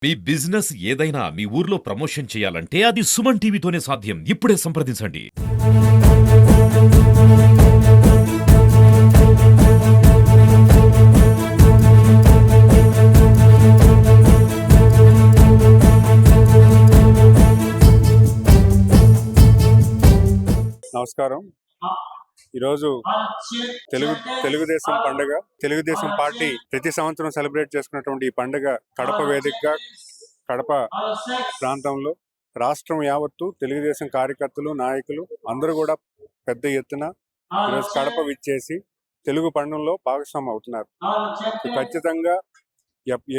మీ business ఏదైనా మీ ఊర్లో promotion చేయాలంటే అది సుమన్ టీవీతోనే సాధ్యం. ఇప్పుడే సంప్రదించండి. నమస్కారం. ఈరోజు తెలుగుదేశం పండుగ, తెలుగుదేశం పార్టీ ప్రతి సంవత్సరం సెలబ్రేట్ చేసుకున్నటువంటి ఈ పండుగ కడప వేదికగా కడప ప్రాంతంలో రాష్ట్రం యావత్తు తెలుగుదేశం కార్యకర్తలు, నాయకులు అందరూ కూడా పెద్ద ఎత్తున ఈరోజు కడప విచ్చేసి తెలుగు పండుగలో భాగస్వామ్యం అవుతున్నారు. ఖచ్చితంగా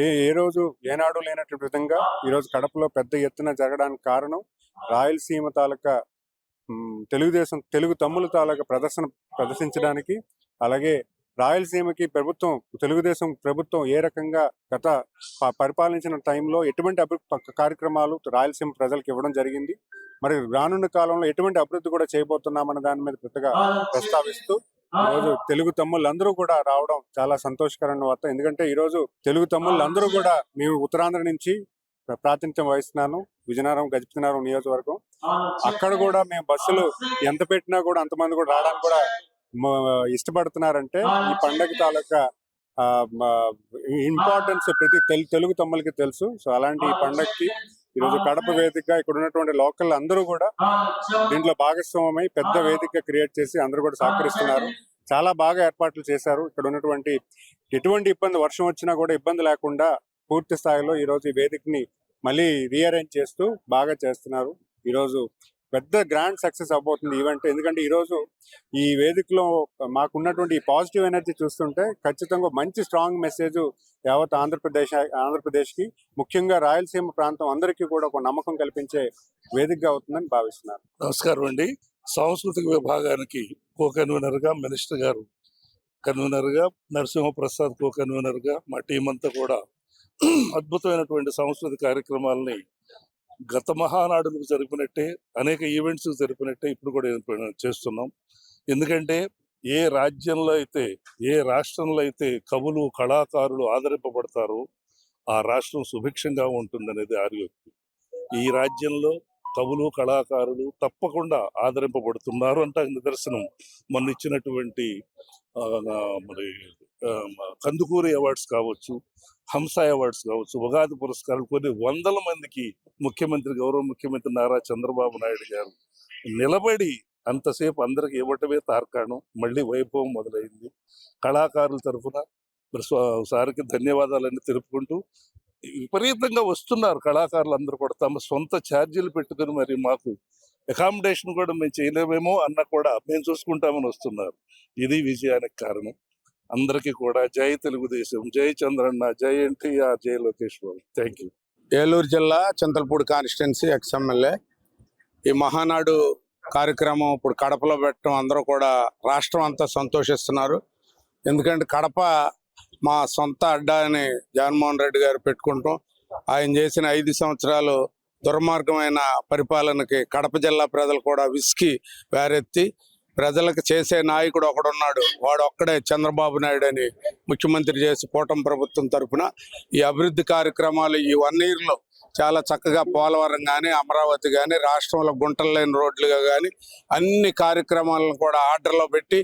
ఏ రోజు ఏనాడు లేనటువంటి విధంగా ఈరోజు కడపలో పెద్ద ఎత్తున జరగడానికి కారణం రాయలసీమ తాలూకా తెలుగు తమ్ముల తాలూకా ప్రదర్శించడానికి, అలాగే రాయలసీమకి తెలుగుదేశం ప్రభుత్వం ఏ రకంగా గత పరిపాలించిన టైంలో ఎటువంటి అభివృద్ధి కార్యక్రమాలు రాయలసీమ ప్రజలకు ఇవ్వడం జరిగింది, మరి రానున్న కాలంలో ఎటువంటి అభివృద్ధి కూడా చేయబోతున్నామన్న దాని మీద పెద్దగా ప్రస్తావిస్తూ ఈరోజు తెలుగు తమ్ముళ్ళందరూ కూడా రావడం చాలా సంతోషకరమైన వార్త. ఎందుకంటే ఈరోజు తెలుగు తమ్ముళ్ళందరూ కూడా మేము ఉత్తరాంధ్ర నుంచి ప్రాతినిధ్యం వహిస్తున్నాను, విజయనగరం గజపతినగరం నియోజకవర్గం. అక్కడ కూడా మేము బస్సులు ఎంత పెట్టినా కూడా అంతమంది కూడా రావడానికి కూడా ఇష్టపడుతున్నారంటే ఈ పండగ తాలూకా ఇంపార్టెన్స్ ప్రతి తెలుగు తమ్ములకి తెలుసు. సో అలాంటి ఈ పండగకి ఈరోజు కడప వేదికగా ఇక్కడ ఉన్నటువంటి లోకల్ అందరూ కూడా దీంట్లో భాగస్వామై పెద్ద వేదిక క్రియేట్ చేసి అందరూ కూడా సహకరిస్తున్నారు. చాలా బాగా ఏర్పాట్లు చేశారు. ఇక్కడ ఉన్నటువంటి ఎటువంటి ఇబ్బంది, వర్షం వచ్చినా కూడా ఇబ్బంది లేకుండా పూర్తి స్థాయిలో ఈరోజు ఈ వేదికని మళ్ళీ రీఅరేంజ్ చేస్తూ బాగా చేస్తున్నారు. ఈరోజు పెద్ద గ్రాండ్ సక్సెస్ అవబోతుంది ఈవెంట్. ఎందుకంటే ఈరోజు ఈ వేదికలో మాకున్నటువంటి ఈ పాజిటివ్ ఎనర్జీ చూస్తుంటే ఖచ్చితంగా మంచి స్ట్రాంగ్ మెసేజ్ యావత్ ఆంధ్రప్రదేశ్కి, ముఖ్యంగా రాయలసీమ ప్రాంతం అందరికీ కూడా ఒక నమ్మకం కల్పించే వేదికగా అవుతుందని భావిస్తున్నారు. నమస్కారం అండి. సాంస్కృతిక విభాగానికి కో కన్వీనర్గా మినిస్టర్ గారు కన్వీనర్గా, నరసింహప్రసాద్ కో కన్వీనర్గా మా టీం అంతా కూడా అద్భుతమైనటువంటి సాంస్కృతిక కార్యక్రమాలని గత మహానాడులకు జరిపినట్టే, అనేక ఈవెంట్స్ జరిపినట్టే ఇప్పుడు కూడా చేస్తున్నాం. ఎందుకంటే ఏ రాజ్యంలో అయితే, ఏ రాష్ట్రంలో అయితే కవులు, కళాకారులు ఆదరింపబడతారో ఆ రాష్ట్రం సుభిక్షంగా ఉంటుందనేది ఆర్యోక్తి. ఈ రాజ్యంలో కవులు, కళాకారులు తప్పకుండా ఆదరింపబడుతున్నారు అంటే నిదర్శనం మొన్న ఇచ్చినటువంటి మరి కందుకూరి అవార్డ్స్ కావచ్చు, హంస అవార్డ్స్ కావచ్చు, ఉగాది పురస్కారాలు కొన్ని వందల మందికి గౌరవ ముఖ్యమంత్రి నారా చంద్రబాబు నాయుడు గారు నిలబడి అంతసేపు అందరికి ఇవ్వటమే తార్కాణం. మళ్ళీ వైభవం మొదలైంది. కళాకారుల తరఫున మరి సారికి ధన్యవాదాలన్నీ తెలుపుకుంటూ విపరీతంగా వస్తున్నారు కళాకారులు అందరూ కూడా తమ సొంత ఛార్జీలు పెట్టుకుని, మరి మాకు అకామిడేషన్ కూడా మేము చేయలేమేమో అన్న కూడా మేము చూసుకుంటామని వస్తున్నారు. ఇది విజయానికి కారణం. అందరికీ కూడా జై తెలుగుదేశం, జై చంద్రన్న, జై ఎన్టీఆర్, జై లోకేష్ బాబు. Thank you. ఏలూరు జిల్లా చింతలపూడి కాన్స్టిట్యున్సీ ఎక్స్ఎమ్మెల్యే. ఈ మహానాడు కార్యక్రమం ఇప్పుడు కడపలో పెట్టడం అందరూ కూడా రాష్ట్రం అంతా సంతోషిస్తున్నారు. ఎందుకంటే కడప మా సొంత అడ్డా అని జగన్మోహన్ రెడ్డి గారు పెట్టుకుంటాం. ఆయన చేసిన 5 సంవత్సరాలు దుర్మార్గమైన పరిపాలనకి కడప జిల్లా ప్రజలు కూడా విసికి వేరెత్తి ప్రజలకు చేసే నాయకుడు ఒకడున్నాడు, వాడు ఒక్కడే చంద్రబాబు నాయుడు అని ముఖ్యమంత్రి చేసి కూటమి ప్రభుత్వం తరఫున ఈ అభివృద్ధి కార్యక్రమాలు ఈ 1 yearలో చాలా చక్కగా పోలవరం కానీ, అమరావతి కానీ, రాష్ట్రంలో గుంటలు లేని రోడ్లుగా కానీ అన్ని కార్యక్రమాలను కూడా ఆర్డర్లో పెట్టి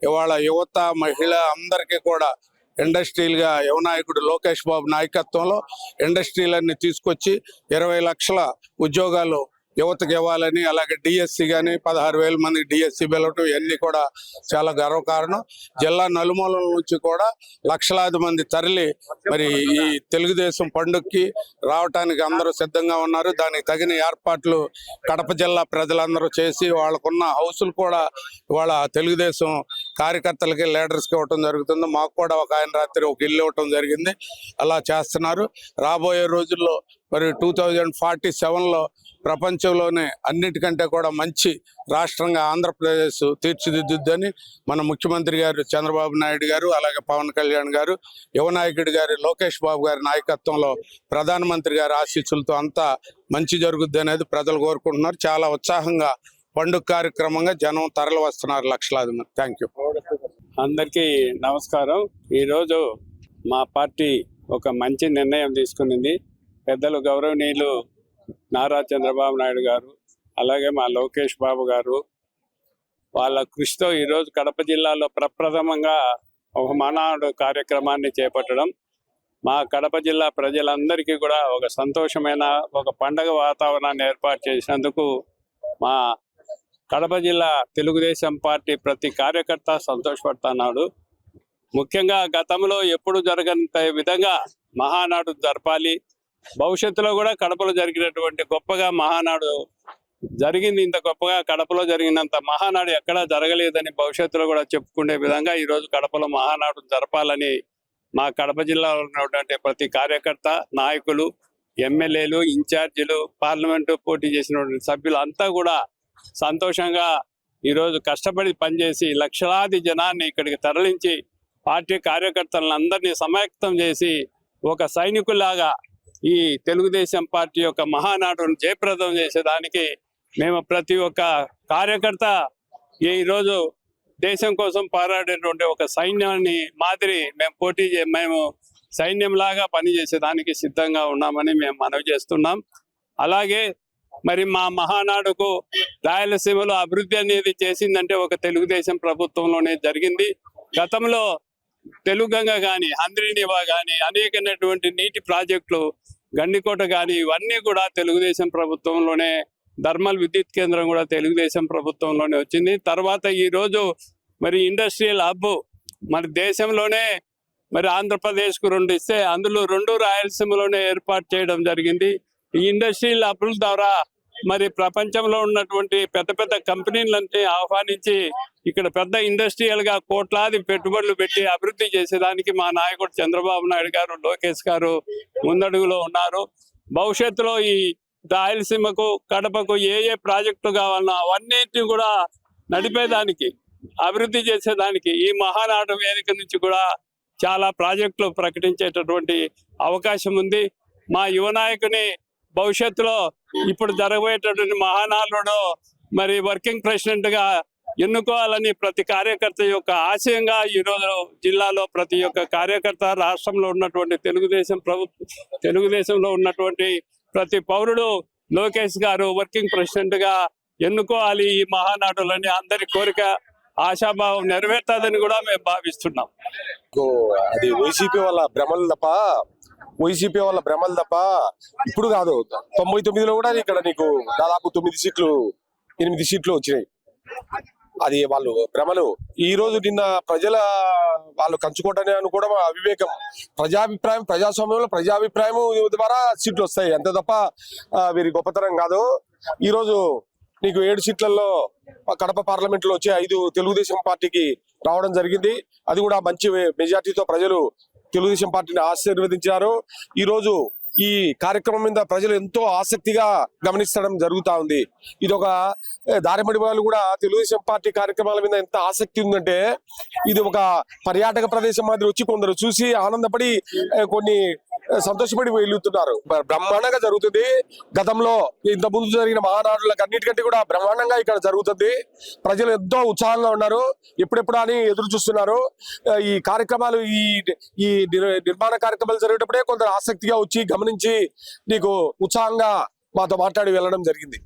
ఇవాళ యువత, మహిళ అందరికీ కూడా ఇండస్ట్రీలుగా యువనాయకుడు లోకేష్ బాబు నాయకత్వంలో ఇండస్ట్రీలన్నీ తీసుకొచ్చి 20 లక్షల ఉద్యోగాలు యువతకు ఇవ్వాలని, అలాగే డిఎస్సి కానీ 16,000 మందికి డిఎస్సి వెళ్ళటం ఇవన్నీ కూడా చాలా గర్వకారణం. జిల్లా నలుమూలల నుంచి కూడా లక్షలాది మంది తరలి మరి ఈ తెలుగుదేశం పండుగకి రావటానికి అందరూ సిద్ధంగా ఉన్నారు. దానికి తగిన ఏర్పాట్లు కడప జిల్లా ప్రజలందరూ చేసి వాళ్ళకున్న హౌసులు కూడా ఇవాళ తెలుగుదేశం కార్యకర్తలకి, లీడర్స్కి ఇవ్వటం జరుగుతుంది. మాకు కూడా ఒక ఆయన రాత్రి ఒక ఇల్లు ఇవ్వటం జరిగింది. అలా చేస్తున్నారు. రాబోయే రోజుల్లో మరి 2047లో ప్రపంచంలోనే అన్నిటికంటే కూడా మంచి రాష్ట్రంగా ఆంధ్రప్రదేశ్ తీర్చిదిద్దుద్దని మన ముఖ్యమంత్రి గారు చంద్రబాబు నాయుడు గారు, అలాగే పవన్ కళ్యాణ్ గారు, యువనాయకుడి గారు లోకేష్ బాబు గారి నాయకత్వంలో ప్రధానమంత్రి గారి ఆశీస్సులతో అంతా మంచి జరుగుద్ది అనేది ప్రజలు కోరుకుంటున్నారు. చాలా ఉత్సాహంగా పండుగ కార్యక్రమంగా జనం తరలి వస్తున్నారు లక్షలాది మంది. Thank you. అందరికీ నమస్కారం. ఈరోజు మా పార్టీ ఒక మంచి నిర్ణయం తీసుకునింది. పెద్దలు గౌరవనీయులు నారా చంద్రబాబు నాయుడు గారు, అలాగే మా లోకేష్ బాబు గారు వాళ్ళ కృషితో ఈరోజు కడప జిల్లాలో ప్రప్రథమంగా ఒక మహానాడు కార్యక్రమాన్ని చేపట్టడం మా కడప జిల్లా ప్రజలందరికీ కూడా ఒక సంతోషమైన ఒక పండగ వాతావరణాన్ని ఏర్పాటు చేసినందుకు మా కడప జిల్లా తెలుగుదేశం పార్టీ ప్రతి కార్యకర్త సంతోషపడుతున్నాడు. ముఖ్యంగా గతంలో ఎప్పుడు జరగనంత విధంగా మహానాడు జరపాలి. భవిష్యత్తులో కూడా కడపలో జరిగినటువంటి గొప్పగా మహానాడు జరిగింది. ఇంత గొప్పగా కడపలో జరిగినంత మహానాడు ఎక్కడా జరగలేదని భవిష్యత్తులో కూడా చెప్పుకునే విధంగా ఈరోజు కడపలో మహానాడు జరపాలని మా కడప జిల్లాలో ఉన్నటువంటి ప్రతి కార్యకర్త, నాయకులు, ఎమ్మెల్యేలు, ఇన్ఛార్జీలు, పార్లమెంటు పోటీ చేసినటువంటి సభ్యులు అంతా కూడా సంతోషంగా ఈరోజు కష్టపడి పనిచేసి లక్షలాది జనాన్ని ఇక్కడికి తరలించి పార్టీ కార్యకర్తలను అందరినీ సమాయత్తం చేసి ఒక సైనికులాగా ఈ తెలుగుదేశం పార్టీ యొక్క మహానాడును జయప్రదం చేసేదానికి మేము ప్రతి ఒక్క కార్యకర్త ఈరోజు దేశం కోసం పోరాడేటువంటి ఒక సైన్యాన్ని మాదిరి మేము సైన్యంలాగా పనిచేసేదానికి సిద్ధంగా ఉన్నామని మేము మనవి చేస్తున్నాం. అలాగే మరి మా మహానాడుకు రాయలసీమలో అభివృద్ధి అనేది చేసిందంటే ఒక తెలుగుదేశం ప్రభుత్వంలోనే జరిగింది. గతంలో తెలుగంగ కానీ, హంద్రీనివా కానీ, అనేకమైనటువంటి నీటి ప్రాజెక్టులు, గండికోట కానీ ఇవన్నీ కూడా తెలుగుదేశం ప్రభుత్వంలోనే, థర్మల్ విద్యుత్ కేంద్రం కూడా తెలుగుదేశం ప్రభుత్వంలోనే వచ్చింది. తర్వాత ఈరోజు మరి ఇండస్ట్రియల్ హబ్ మరి దేశంలోనే మరి ఆంధ్రప్రదేశ్కు 2 ఇస్తే అందులో 2 రాయలసీమలోనే ఏర్పాటు చేయడం జరిగింది. ఈ ఇండస్ట్రియల్ హబ్ల ద్వారా మరి ప్రపంచంలో ఉన్నటువంటి పెద్ద పెద్ద కంపెనీలన్నీ ఆహ్వానించి ఇక్కడ పెద్ద ఇండస్ట్రియల్ గా కోట్లాది పెట్టుబడులు పెట్టి అభివృద్ధి చేసేదానికి మా నాయకుడు చంద్రబాబు నాయుడు గారు, లోకేష్ గారు ముందడుగులో ఉన్నారు. భవిష్యత్తులో ఈ రాయలసీమకు, కడపకు ఏ ప్రాజెక్టులు కావాలన్నా అవన్నిటిని కూడా నడిపేదానికి, అభివృద్ధి చేసేదానికి ఈ మహానాడు వేదిక నుంచి కూడా చాలా ప్రాజెక్టులు ప్రకటించేటటువంటి అవకాశం ఉంది. మా యువ నాయకుని భవిష్యత్తులో ఇప్పుడు జరగబోయేటటువంటి మహానాడులో మరి వర్కింగ్ ప్రెసిడెంట్ గా ఎన్నుకోవాలని ప్రతి కార్యకర్త యొక్క ఆశయంగా ఈరోజు జిల్లాలో ప్రతి ఒక్క కార్యకర్త, రాష్ట్రంలో ఉన్నటువంటి తెలుగుదేశంలో ఉన్నటువంటి ప్రతి పౌరుడు లోకేష్ గారు వర్కింగ్ ప్రెసిడెంట్ గా ఎన్నుకోవాలి. ఈ మహానాడులని అందరి కోరిక, ఆశాభావం నెరవేర్తాదని కూడా మేము భావిస్తున్నాం. అది వైసీపీ వాళ్ళ భ్రమలు తప్ప ఇప్పుడు కాదు. 99లో కూడా ఇక్కడ నీకు దాదాపు 8 సీట్లు వచ్చినాయి. అది వాళ్ళు భ్రమలు. ఈ రోజు నిన్న ప్రజల వాళ్ళు కంచుకోవటాన్ని అనుకోవడం అవివేకం. ప్రజాస్వామ్యంలో ప్రజాభిప్రాయం ద్వారా సీట్లు వస్తాయి అంతే తప్ప వీరి గొప్పతనం కాదు. ఈ రోజు నీకు 7 సీట్లలో కడప పార్లమెంట్ లో వచ్చి 5 తెలుగుదేశం పార్టీకి రావడం జరిగింది. అది కూడా మంచి మెజార్టీతో ప్రజలు తెలుగుదేశం పార్టీని ఆశీర్వదించారు. ఈ రోజు ఈ కార్యక్రమం మీద ప్రజలు ఎంతో ఆసక్తిగా గమనించడం జరుగుతా ఉంది. ఇది ఒక దారిమడి వాళ్ళు కూడా తెలుగుదేశం పార్టీ కార్యక్రమాల మీద ఎంత ఆసక్తి ఉందంటే ఇది ఒక పర్యాటక ప్రదేశం మాదిరి వచ్చి కొందరు చూసి ఆనందపడి కొన్ని సంతోషపడి వెళ్తున్నారు. బ్రహ్మాండంగా జరుగుతుంది. గతంలో ఇంత ముందు జరిగిన మహానాడులకు అన్నిటికంటే కూడా బ్రహ్మాండంగా ఇక్కడ జరుగుతుంది. ప్రజలు ఎంతో ఉత్సాహంగా ఉన్నారు. ఎప్పుడెప్పుడు అని ఎదురు చూస్తున్నారు. ఈ కార్యక్రమాలు ఈ నిర్మాణ కార్యక్రమాలు జరిగేటప్పుడే కొందరు ఆసక్తిగా వచ్చి గమనించి నీకు ఉత్సాహంగా మాతో మాట్లాడి వెళ్ళడం జరిగింది.